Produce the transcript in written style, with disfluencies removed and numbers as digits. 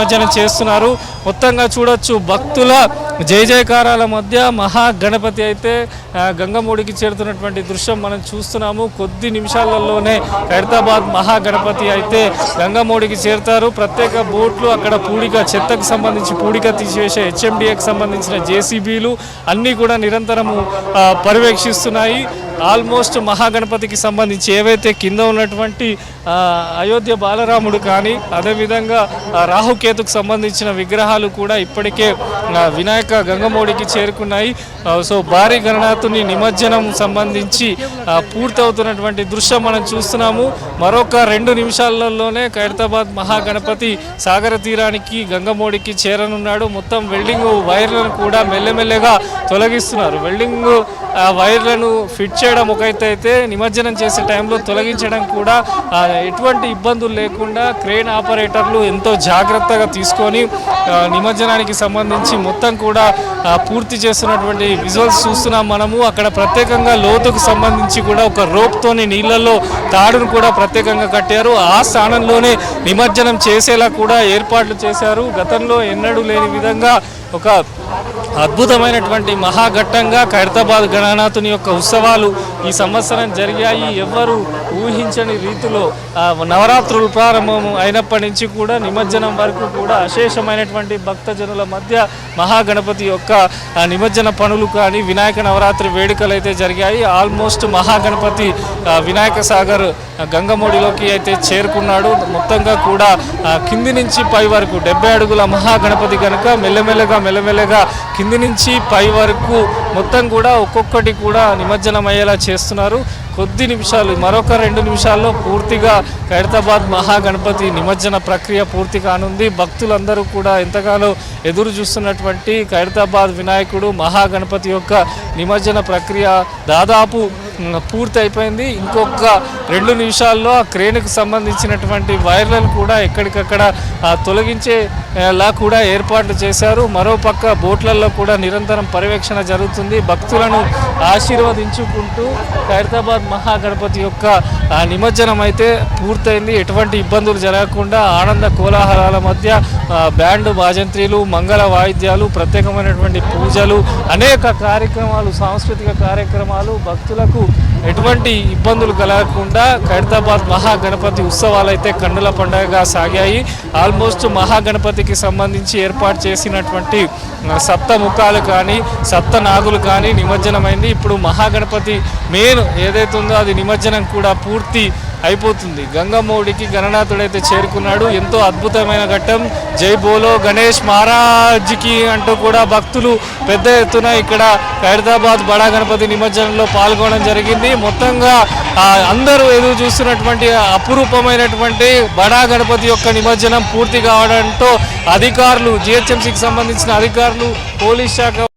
నిమజ్జనం చేస్తున్నారు. మొత్తంగా చూడొచ్చు భక్తుల జయ జయకారాల మధ్య మహాగణపతి అయితే గంగమూడికి చేరుతున్నటువంటి దృశ్యం మనం చూస్తున్నాము. కొద్ది నిమిషాలలోనే ఖైరతాబాద్ మహాగణపతి అయితే గంగమూడికి చేరుతారు. ప్రత్యేక బోట్లు అక్కడ పూడిక చెత్తకు సంబంధించి పూడిక తీసివేసే హెచ్ఎండిఏకి సంబంధించిన జేసీబీలు అన్నీ కూడా నిరంతరము పర్యవేక్షిస్తున్నాయి. ఆల్మోస్ట్ మహాగణపతికి సంబంధించి ఏవైతే కింద ఉన్నటువంటి అయోధ్య బాలరాముడు కానీ అదేవిధంగా రాహుకేతుకు సంబంధించిన విగ్రహాలు కూడా ఇప్పటికే వినాయక గంగమూడికి చేరుకున్నాయి. సో భారీ గణనాథుని నిమజ్జనం సంబంధించి పూర్తవుతున్నటువంటి దృశ్యం మనం చూస్తున్నాము. మరొక 2 నిమిషాలలోనే ఖైరతాబాద్ మహాగణపతి సాగర తీరానికి గంగమూడికి చేరనున్నాడు. మొత్తం వెల్డింగ్ వైర్లను కూడా మెల్లమెల్లగా తొలగిస్తున్నారు. వెల్డింగ్ వైర్లను ఫిట్ చేయడం ఒకైతే అయితే నిమజ్జనం చేసే టైంలో తొలగించడం కూడా ఎటువంటి ఇబ్బందులు లేకుండా క్రేన్ ఆపరేటర్లు ఎంతో జాగ్రత్తగా తీసుకొని నిమజ్జనానికి సంబంధించి మొత్తం కూడా పూర్తి చేస్తున్నటువంటి విజువల్స్ చూస్తున్నాం మనము. అక్కడ ప్రత్యేకంగా లోతుకు సంబంధించి కూడా ఒక రోప్తోని నీళ్లలో తాడును కూడా ప్రత్యేకంగా కట్టారు. ఆ స్థానంలోనే నిమజ్జనం చేసేలా కూడా ఏర్పాట్లు చేశారు. గతంలో ఎన్నడూ లేని విధంగా ఒక అద్భుతమైనటువంటి మహాఘట్టంగా ఖైరతాబాద్ గణనాథుని యొక్క ఉత్సవాలు ఈ సంవత్సరం జరిగాయి. ఎవ్వరూ ఊహించని రీతిలో నవరాత్రులు ప్రారంభం అయినప్పటి నుంచి కూడా నిమజ్జనం వరకు కూడా అశేషమైనటువంటి భక్తజనుల మధ్య మహాగణపతి యొక్క నిమజ్జన పనులు కానీ వినాయక నవరాత్రి వేడుకలు అయితే జరిగాయి. ఆల్మోస్ట్ మహాగణపతి వినాయక సాగర్ గంగమూడిలోకి అయితే చేరుకున్నాడు. మొత్తంగా కూడా కింది నుంచి పై వరకు 70 అడుగుల మహాగణపతి కనుక మెల్లమెల్లగా కింది నుంచి పై వరకు మొత్తం కూడా ఒక్కొక్కటి కూడా నిమజ్జనం అయ్యేలా చేస్తున్నారు. కొద్ది నిమిషాలు మరొక 2 నిమిషాల్లో పూర్తిగా ఖైరతాబాద్ మహాగణపతి నిమజ్జన ప్రక్రియ పూర్తి కానుంది. భక్తులందరూ కూడా ఎంతగానో ఎదురు చూస్తున్నటువంటి ఖైరతాబాద్ వినాయకుడు మహాగణపతి యొక్క నిమజ్జన ప్రక్రియ దాదాపు పూర్తి అయిపోయింది. ఇంకొక 2 నిమిషాల్లో ఆ క్రేన్కు సంబంధించినటువంటి వైర్లను కూడా ఎక్కడికక్కడ తొలగించేలా కూడా ఏర్పాట్లు చేశారు. మరోపక్క బోట్లలో కూడా నిరంతరం పర్యవేక్షణ జరుగుతుంది. భక్తులను ఆశీర్వదించుకుంటూ ఖైరతాబాద్ మహాగణపతి యొక్క నిమజ్జనం అయితే పూర్తయింది. ఎటువంటి ఇబ్బందులు జరగకుండా ఆనంద కోలాహలాల మధ్య బ్యాండ్ బాజంత్రీలు మంగళ వాయిద్యాలు ప్రత్యేకమైనటువంటి పూజలు అనేక కార్యక్రమాలు సాంస్కృతిక కార్యక్రమాలు భక్తులకు ఎటువంటి ఇబ్బందులు కలగకుండా ఖైరతాబాద్ మహాగణపతి ఉత్సవాలు అయితే కన్నుల పండుగగా సాగాయి. ఆల్మోస్ట్ మహాగణపతికి సంబంధించి ఏర్పాటు చేసినటువంటి సప్తముఖాలు కానీ సప్తనాగులు కానీ నిమజ్జనమైంది. ఇప్పుడు మహాగణపతి మెయిన్ ఏదైతే ఉందో అది నిమజ్జనం కూడా పూర్తి అయిపోతుంది. గంగమూడికి గణనాథుడైతే చేరుకున్నాడు. ఎంతో అద్భుతమైన ఘట్టం. జై బోలో గణేష్ మహారాజ్కి అంటూ కూడా భక్తులు పెద్ద ఎత్తున ఇక్కడ ఖైరతాబాద్ బడా గణపతి నిమజ్జనంలో పాల్గొనడం జరిగింది. మొత్తంగా అందరూ ఎదురు చూస్తున్నటువంటి అపురూపమైనటువంటి బడా గణపతి యొక్క నిమజ్జనం పూర్తి కావడంతో అధికారులు జిహెచ్ఎంసీకి సంబంధించిన అధికారులు పోలీస్ శాఖ